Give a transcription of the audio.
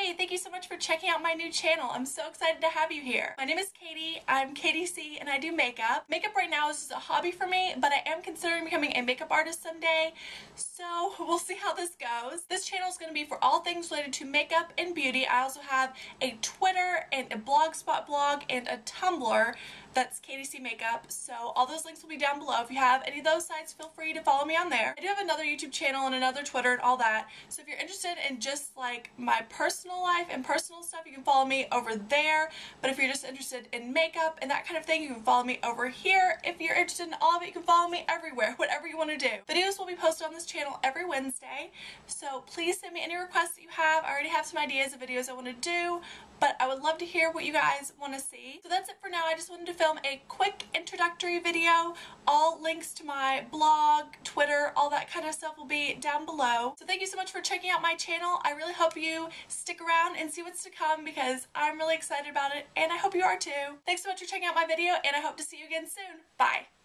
Hey, thank you so much for checking out my new channel. I'm so excited to have you here. My name is Katie, I'm Katie C, and I do makeup. Makeup right now is just a hobby for me, but I am considering becoming a makeup artist someday, so we'll see how this goes. This channel is going to be for all things related to makeup and beauty. I also have a Twitter and a Blogspot blog and a Tumblr that's Katie C Makeup, so all those links will be down below. If you have any of those sites, feel free to follow me on there. I do have another YouTube channel and another Twitter and all that, so if you're interested in just like my personal life and personal stuff, you can follow me over there. But if you're just interested in makeup and that kind of thing, you can follow me over here. If you're interested in all of it, you can follow me everywhere, whatever you want to do. Videos will be posted on this channel every Wednesday, so please send me any requests that you have. I already have some ideas of videos I want to do, but I would love to hear what you guys want to see. So that's it for now. I just wanted to film a quick introductory video. All links to my blog, Twitter, all that kind of stuff will be down below. So thank you so much for checking out my channel. I really hope you stick around and see what's to come because I'm really excited about it, and I hope you are too. Thanks so much for checking out my video, and I hope to see you again soon. Bye!